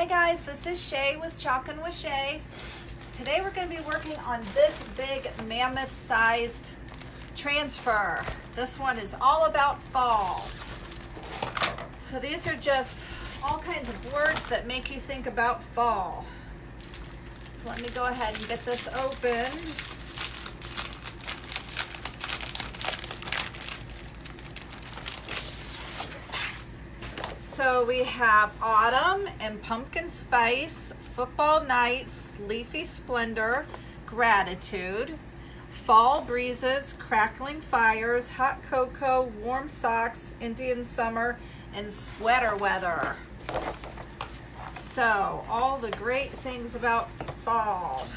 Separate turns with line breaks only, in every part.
Hi guys, this is Shae with Chalkn with Shae. Today we're going to be working on this big mammoth sized transfer. This one is all about fall. So these are just all kinds of words that make you think about fall. So let me go ahead and get this opened. So we have autumn and pumpkin spice, football nights, leafy splendor, gratitude, fall breezes, crackling fires, hot cocoa, warm socks, Indian summer, and sweater weather. So all the great things about fall.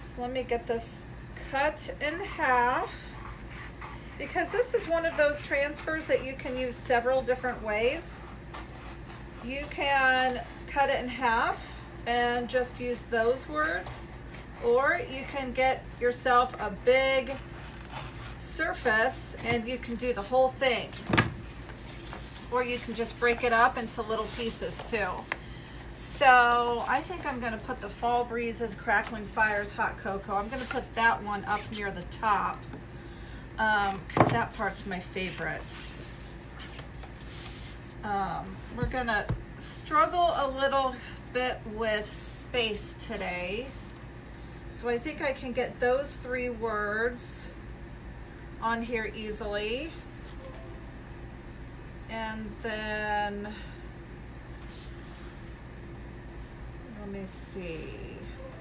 So let me get this cut in half, because this is one of those transfers that you can use several different ways. You can cut it in half and just use those words, or you can get yourself a big surface and you can do the whole thing. Or you can just break it up into little pieces too. So I think I'm gonna put the fall breezes, crackling fires, hot cocoa. I'm gonna put that one up near the top, because that part's my favorite. We're gonna struggle a little bit with space today. So I think I can get those three words on here easily. And then, let me see,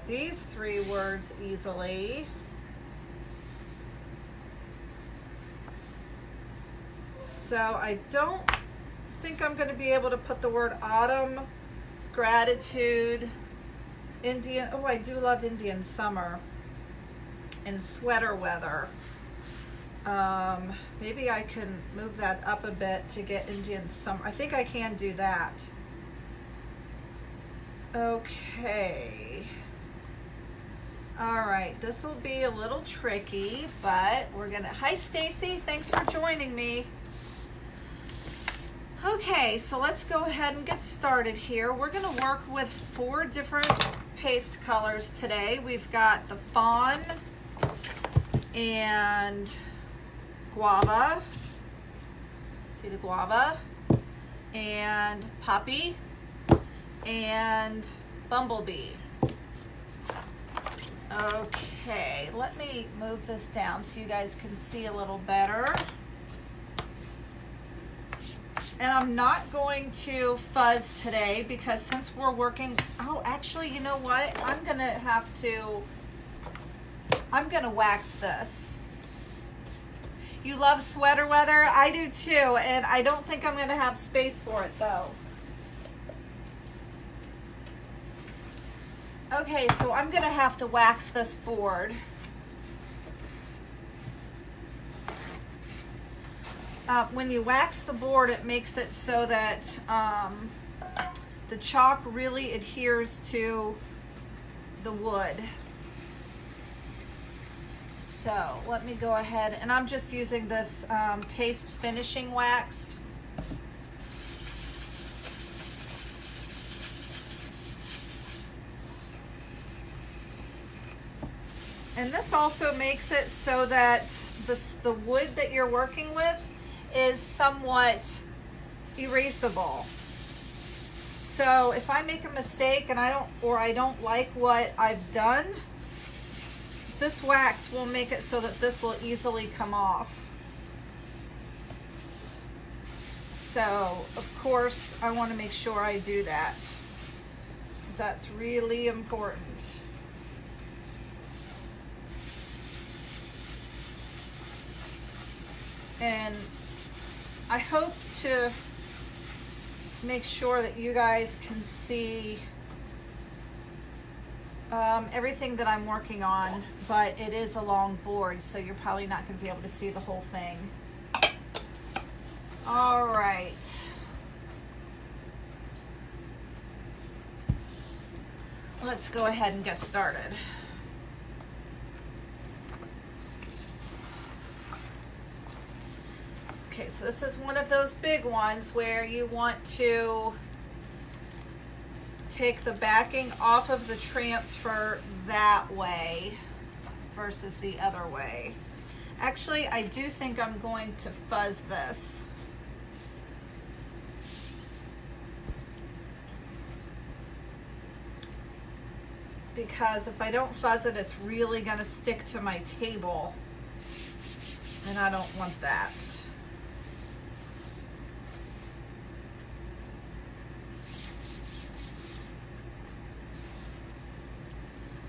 these three words easily. So I don't think I'm going to be able to put the word autumn, gratitude, Indian, oh, I do love Indian summer, and sweater weather. Maybe I can move that up a bit to get Indian summer. I think I can do that. Okay. All right, this will be a little tricky, but we're gonna, hi Stacy, thanks for joining me. Okay, so let's go ahead and get started here. We're gonna work with 4 different paste colors today. We've got the fawn and guava, see the guava, and poppy, and bumblebee. Okay, let me move this down so you guys can see a little better. And I'm not going to fuzz today because since we're working, oh, actually, you know what? I'm gonna wax this. You love sweater weather? I do too, and I don't think I'm gonna have space for it though. Okay, so I'm gonna have to wax this board. When you wax the board, it makes it so that the chalk really adheres to the wood. So let me go ahead, and I'm just using this paste finishing wax. And this also makes it so that the wood that you're working with is somewhat erasable. So if I make a mistake and I don't like what I've done, this wax will make it so that this will easily come off. So of course I want to make sure I do that, because that's really important. And I hope to make sure that you guys can see everything that I'm working on, but it is a long board, so you're probably not going to be able to see the whole thing. All right. Let's go ahead and get started. Okay, so this is one of those big ones where you want to take the backing off of the transfer that way versus the other way. Actually, I do think I'm going to fuzz this. Because if I don't fuzz it, it's really going to stick to my table. And I don't want that.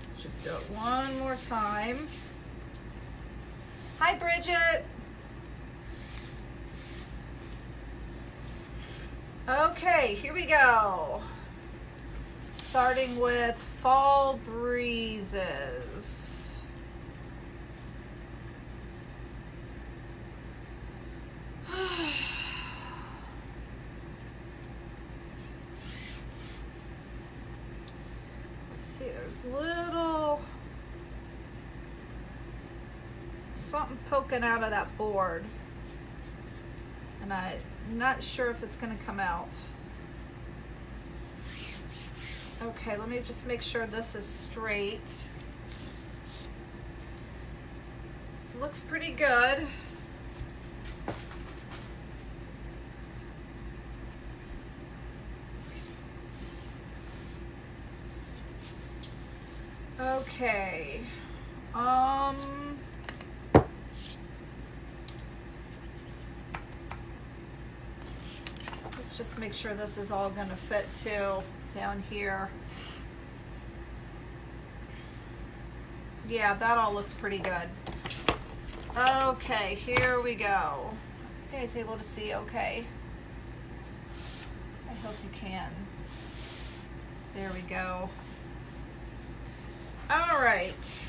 Let's just do it one more time. Hi, Bridget. Okay, here we go. Starting with Fall Breezes. Let's see, there's little something poking out of that board, and I'm not sure if it's going to come out. Okay, let me just make sure this is straight. Looks pretty good. Okay. Let's just make sure this is all gonna fit too. Down here. Yeah, that all looks pretty good. Okay, here we go. You guys able to see okay? I hope you can. There we go. All right.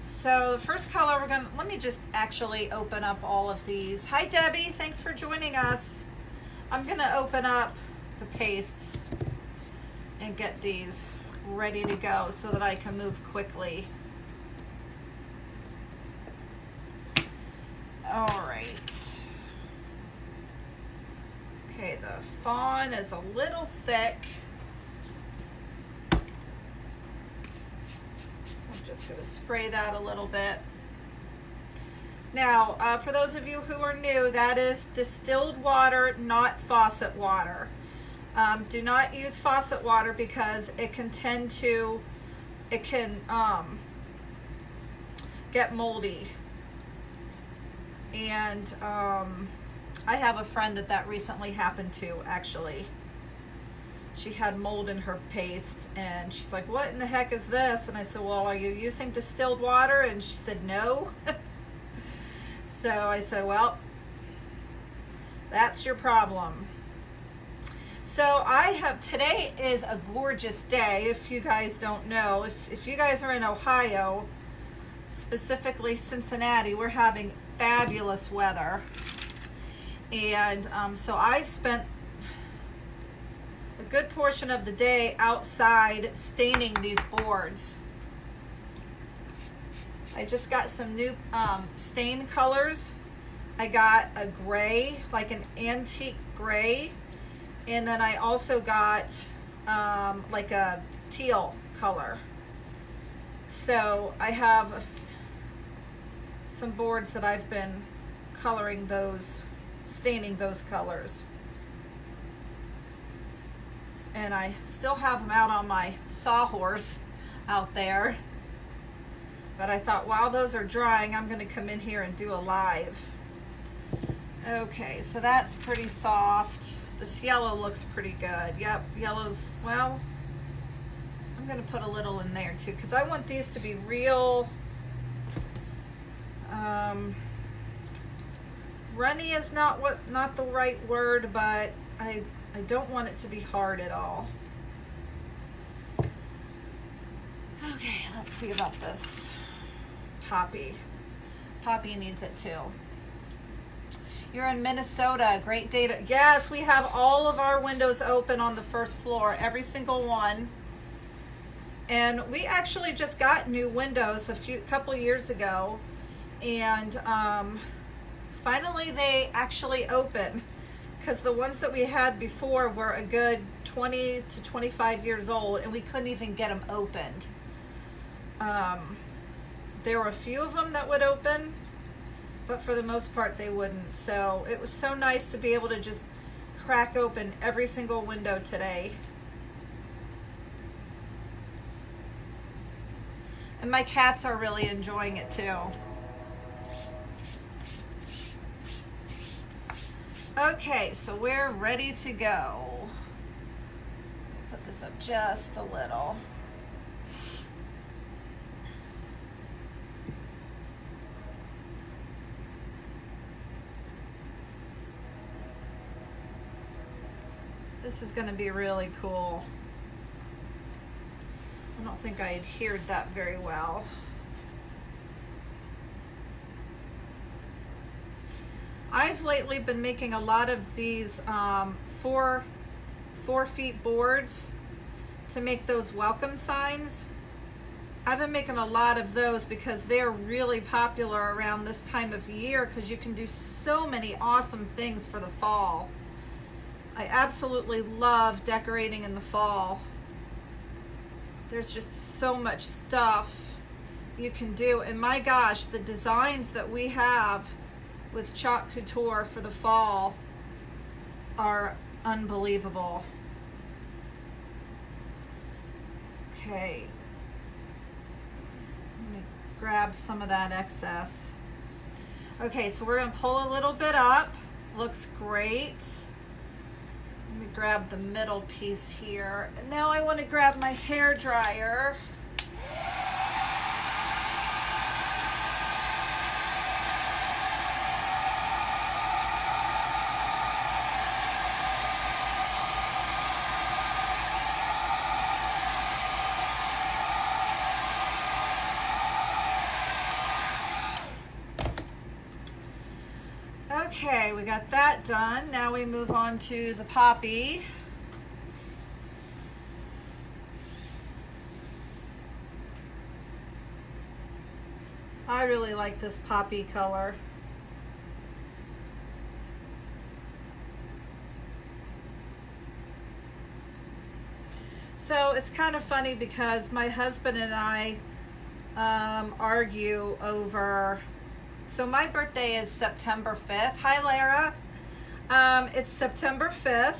So the first color we're gonna, let me just actually open up all of these. Hi Debbie, thanks for joining us. I'm gonna open up the pastes and get these ready to go so that I can move quickly. All right. Okay, the fawn is a little thick. So I'm just gonna spray that a little bit. Now, for those of you who are new, that is distilled water, not faucet water. Do not use faucet water because it can get moldy. And I have a friend that recently happened to, actually. She had mold in her paste, and she's like, what in the heck is this? And I said, well, are you using distilled water? And she said, no. So I said, well, that's your problem. So today is a gorgeous day. If you guys don't know, if you guys are in Ohio, specifically Cincinnati, we're having fabulous weather. And so I've spent a good portion of the day outside staining these boards. I just got some new stain colors. I got a gray, like an antique gray, and then I also got like a teal color. So I have some boards that I've been coloring those, staining those colors. And I still have them out on my sawhorse out there. But I thought while those are drying, I'm going to come in here and do a live. Okay, so that's pretty soft. This yellow looks pretty good. Yep, yellow's, well, I'm going to put a little in there too, because I want these to be real, runny is not the right word, but I don't want it to be hard at all. Okay, let's see about this. Poppy needs it too. You're in Minnesota, great data. Yes, we have all of our windows open on the first floor, every single one. And we actually just got new windows a couple years ago, and finally they actually open, because the ones that we had before were a good 20 to 25 years old, and we couldn't even get them opened. There were a few of them that would open, but for the most part they wouldn't. So it was so nice to be able to just crack open every single window today. And my cats are really enjoying it too. Okay, so we're ready to go. Put this up just a little. This is going to be really cool. I don't think I adhered that very well. I've lately been making a lot of these 4 feet boards to make those welcome signs. I've been making a lot of those because they're really popular around this time of year, because you can do so many awesome things for the fall. I absolutely love decorating in the fall. There's just so much stuff you can do. And my gosh, the designs that we have with Chalk Couture for the fall are unbelievable. Okay. Let me grab some of that excess. Okay, so we're going to pull a little bit up. Looks great. Let me grab the middle piece here. Now I want to grab my hair dryer. Okay, we got that done. Now we move on to the poppy. I really like this poppy color. So it's kind of funny because my husband and I argue over. So my birthday is September 5th. Hi, Lara. It's September 5th.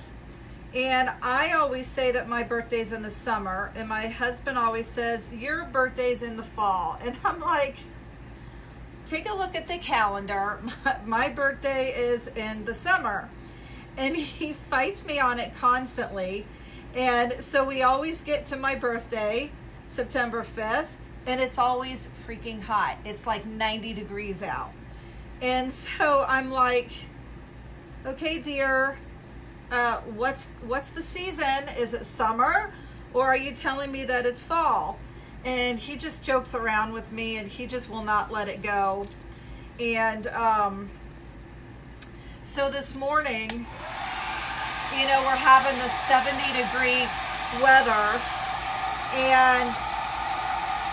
And I always say that my birthday's in the summer. And my husband always says, your birthday's in the fall. And I'm like, take a look at the calendar. My birthday is in the summer. And he fights me on it constantly. And so we always get to my birthday, September 5th. And it's always freaking hot. It's like 90 degrees out. And so I'm like, okay, dear, what's the season? Is it summer? Or are you telling me that it's fall? And he just jokes around with me, and he just will not let it go. And so this morning, you know, we're having the 70-degree weather. And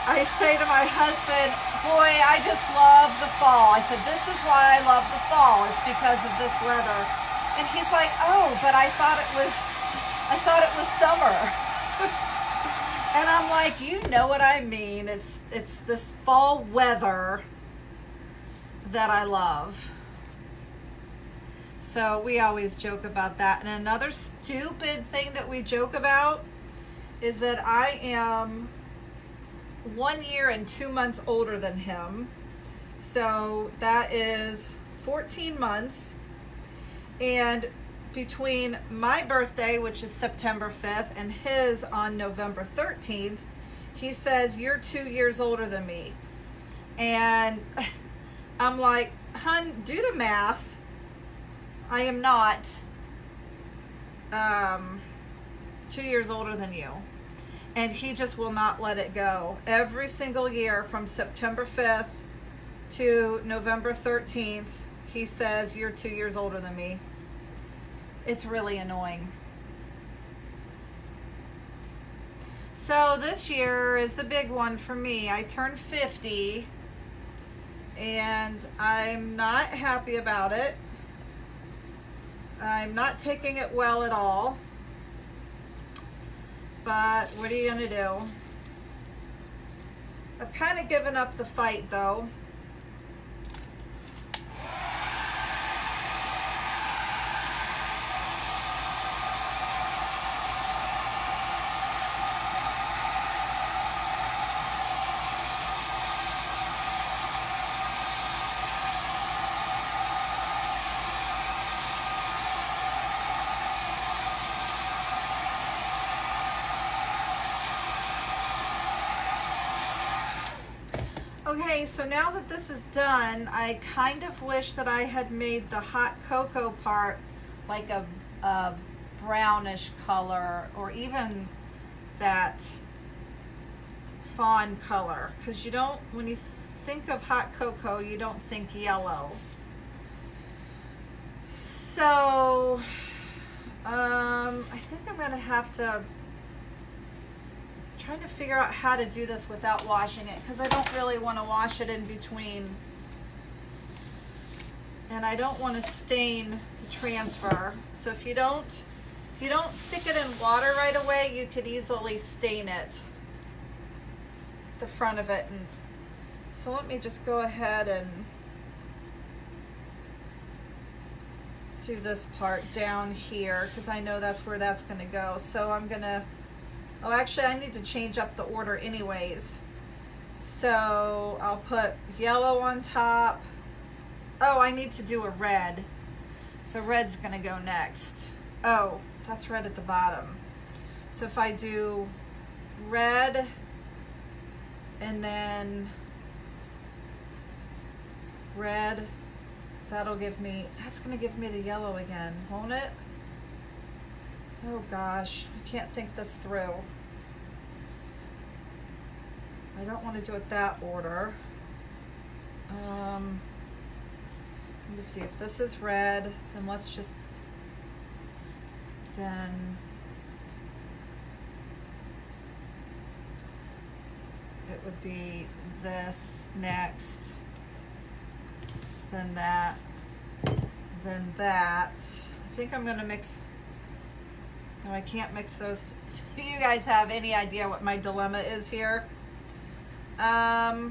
I say to my husband, boy, I just love the fall. I said, this is why I love the fall. It's because of this weather. And he's like, oh, but I thought it was summer. And I'm like, you know what I mean. It's this fall weather that I love. So we always joke about that. And another stupid thing that we joke about is that I am 1 year and 2 months older than him. So that is 14 months. And between my birthday, which is September 5th, and his on November 13th, he says, you're 2 years older than me. And I'm like, hun, do the math. I am not 2 years older than you. And he just will not let it go. Every single year from September 5th to November 13th, he says, you're 2 years older than me. It's really annoying. So this year is the big one for me. I turned 50, and I'm not happy about it. I'm not taking it well at all, but what are you gonna do? I've kind of given up the fight though. Okay, so now that this is done, I kind of wish that I had made the hot cocoa part like a brownish color, or even that fawn color, because you don't, when you think of hot cocoa, you don't think yellow. So I think I'm gonna have to trying to figure out how to do this without washing it, because I don't really want to wash it in between, and I don't want to stain the transfer. So if you don't stick it in water right away, you could easily stain it, the front of it. And so let me just go ahead and do this part down here, because I know that's where that's going to go. So I'm gonna, oh, actually, I need to change up the order anyways. So I'll put yellow on top. Oh, I need to do a red. So red's gonna go next. Oh, that's red at the bottom. So if I do red and then red, that'll give me, that's gonna give me the yellow again, won't it? Oh gosh, I can't think this through. I don't want to do it that order. Let me see, if this is red, then let's just, then it would be this next, then that, then that. I think I'm gonna mix. No, I can't mix those. Do you guys have any idea what my dilemma is here? I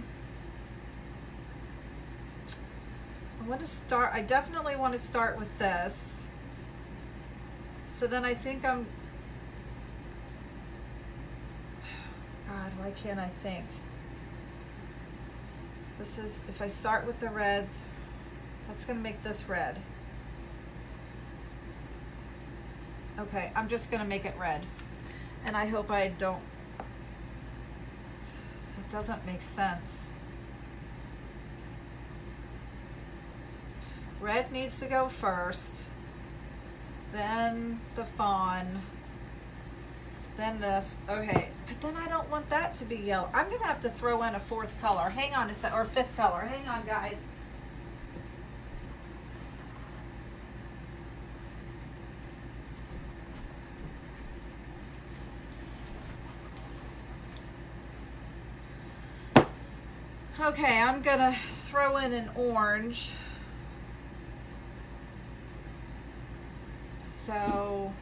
want to start, I definitely want to start with this. So then I think I'm, God, why can't I think? This is, if I start with the red, that's going to make this red. Okay, I'm just gonna make it red. And I hope I don't, that doesn't make sense. Red needs to go first, then the fawn, then this. Okay, but then I don't want that to be yellow. I'm gonna have to throw in a fourth color. Hang on a sec, or fifth color. Hang on, guys. Okay, I'm gonna throw in an orange. So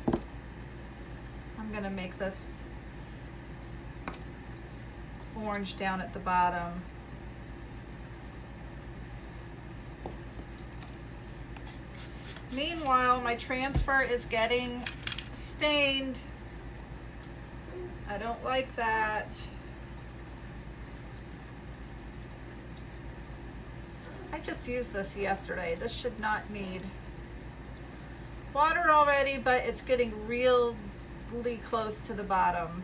I'm gonna make this orange down at the bottom. Meanwhile, my transfer is getting stained. I don't like that. I just used this yesterday. This should not need water already, but it's getting really close to the bottom.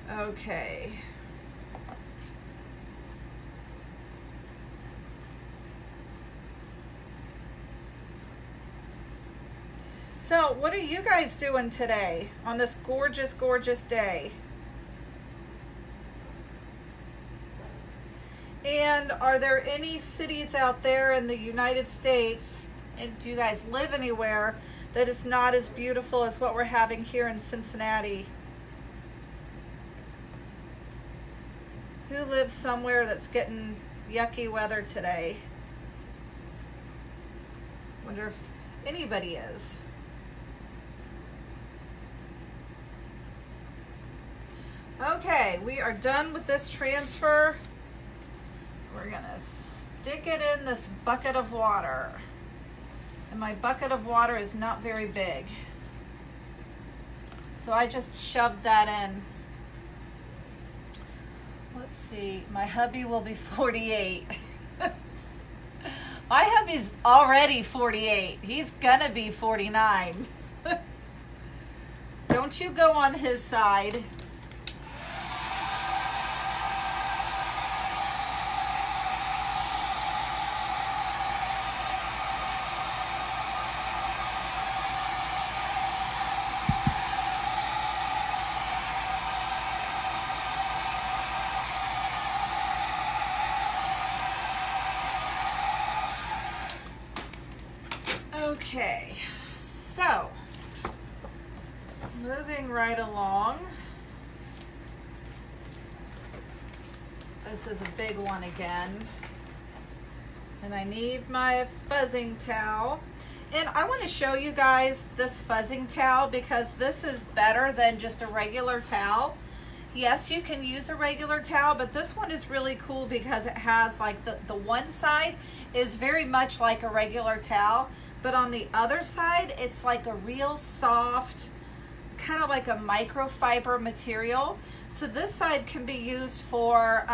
Okay. So, what are you guys doing today on this gorgeous, gorgeous day? And are there any cities out there in the United States, and do you guys live anywhere that is not as beautiful as what we're having here in Cincinnati? Who lives somewhere that's getting yucky weather today? Wonder if anybody is. Okay, we are done with this transfer. We're gonna stick it in this bucket of water. And my bucket of water is not very big. So I just shoved that in. Let's see, my hubby will be 48. My hubby's already 48. He's gonna be 49. Don't you go on his side. Okay, so moving right along. This is a big one again. And I need my fuzzing towel. And I want to show you guys this fuzzing towel because this is better than just a regular towel. Yes, you can use a regular towel, but this one is really cool because it has like the one side is very much like a regular towel. But on the other side, it's like a real soft, kind of like a microfiber material. So this side can be used for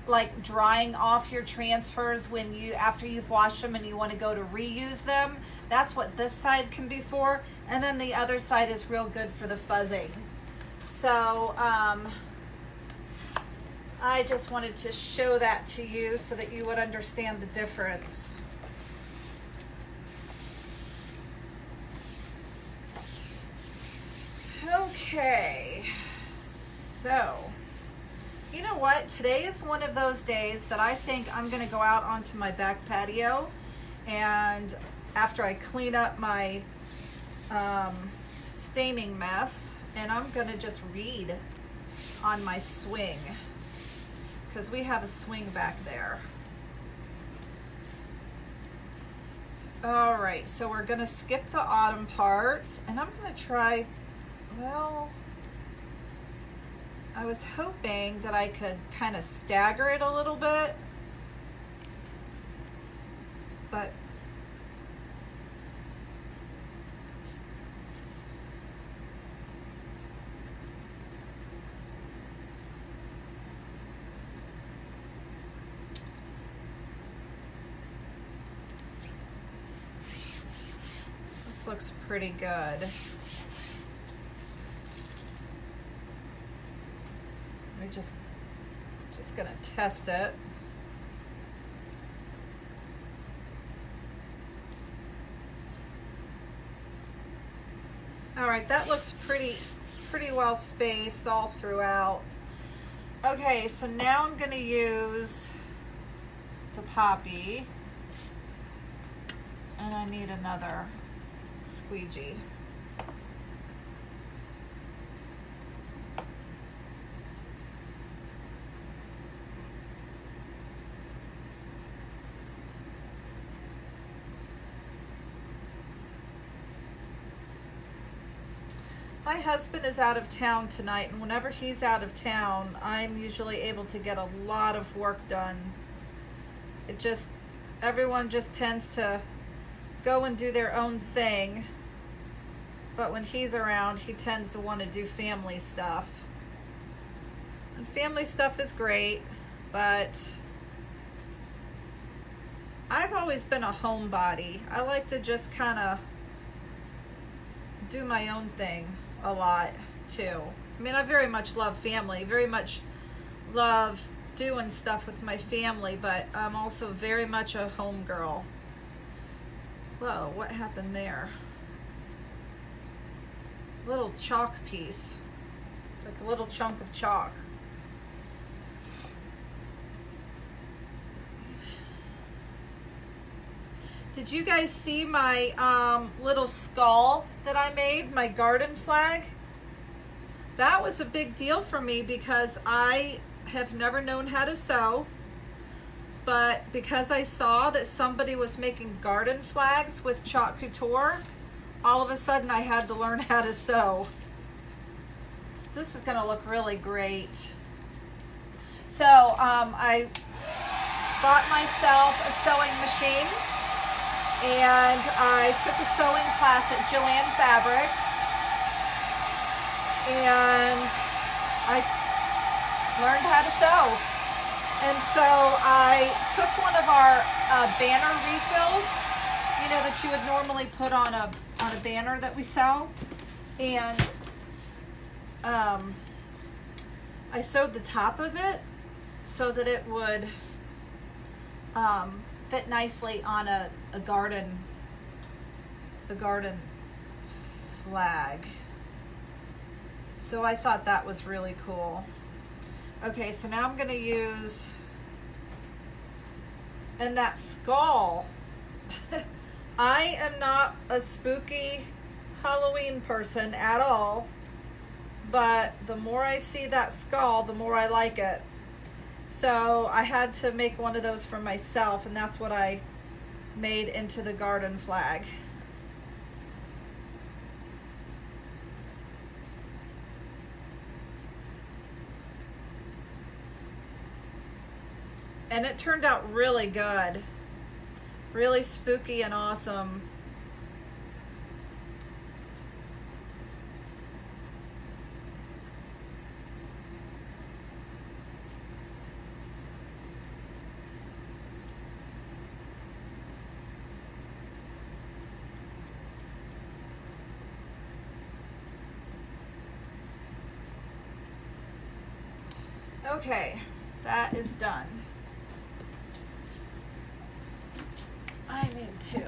like drying off your transfers when after you've washed them and you want to go to reuse them. That's what this side can be for. And then the other side is real good for the fuzzing. So I just wanted to show that to you so that you would understand the difference. Okay, so you know what? Today is one of those days that I think I'm going to go out onto my back patio, and after I clean up my staining mess, and I'm going to just read on my swing because we have a swing back there. All right, so we're going to skip the autumn part, and I'm going to try. Well, I was hoping that I could kind of stagger it a little bit, but this looks pretty good. We're just gonna test it. All right, that looks pretty well spaced all throughout. Okay, so now I'm gonna use the poppy, and I need another squeegee. My husband is out of town tonight, and whenever he's out of town, I'm usually able to get a lot of work done. Everyone just tends to go and do their own thing, but when he's around, he tends to want to do family stuff. And family stuff is great, but I've always been a homebody. I like to just kind of do my own thing a lot too. I mean, I very much love family, very much love doing stuff with my family, but I'm also very much a home girl. Whoa, what happened there? Little chalk piece, like a little chunk of chalk. Did you guys see my little skull that I made, my garden flag? That was a big deal for me because I have never known how to sew. but because I saw that somebody was making garden flags with Chalk Couture, all of a sudden I had to learn how to sew. This is gonna look really great. So I bought myself a sewing machine, and I took a sewing class at Joann Fabrics, and I learned how to sew. And so I took one of our banner refills, you know, that you would normally put on a banner that we sell, and I sewed the top of it so that it would fit nicely on a garden flag. So I thought that was really cool. Okay, so now I'm gonna use, and that skull, I am not a spooky Halloween person at all, but the more I see that skull, the more I like it. So I had to make one of those for myself, and that's what I made into the garden flag. And it turned out really good. Really spooky and awesome. Okay, that is done. I need to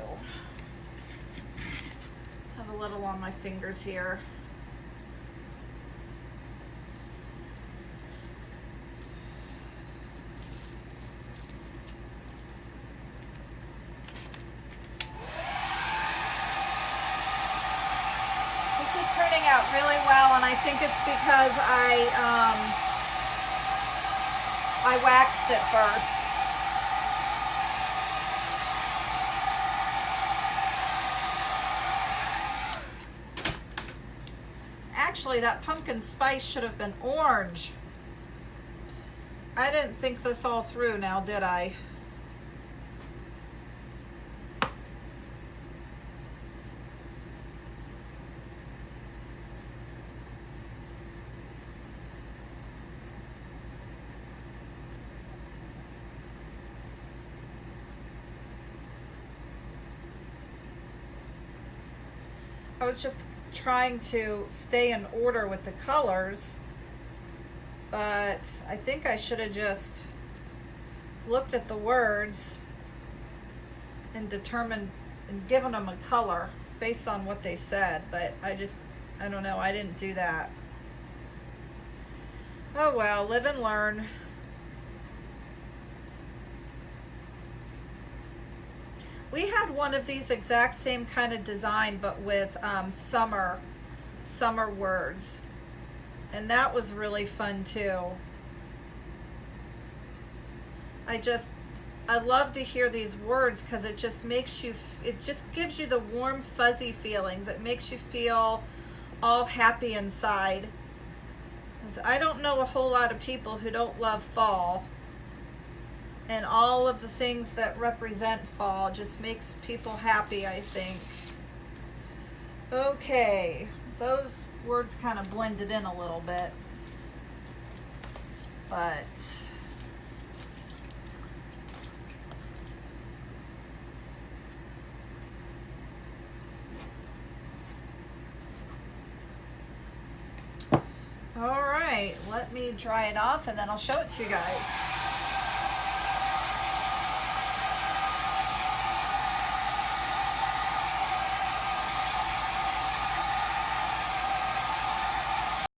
have a little on my fingers here. This is turning out really well, and I think it's because I waxed it first. Actually, that pumpkin spice should have been orange. I didn't think this all through now, did I? I was just trying to stay in order with the colors, but I think I should have just looked at the words and determined and given them a color based on what they said, but I don't know, I didn't do that. Oh well, live and learn. We had one of these exact same kind of design, but with summer words, and that was really fun too. I love to hear these words because it just makes you, it just gives you the warm fuzzy feelings. It makes you feel all happy inside. I don't know a whole lot of people who don't love fall. And all of the things that represent fall just makes people happy, I think. Okay, those words kind of blended in a little bit. But all right, let me dry it off and then I'll show it to you guys.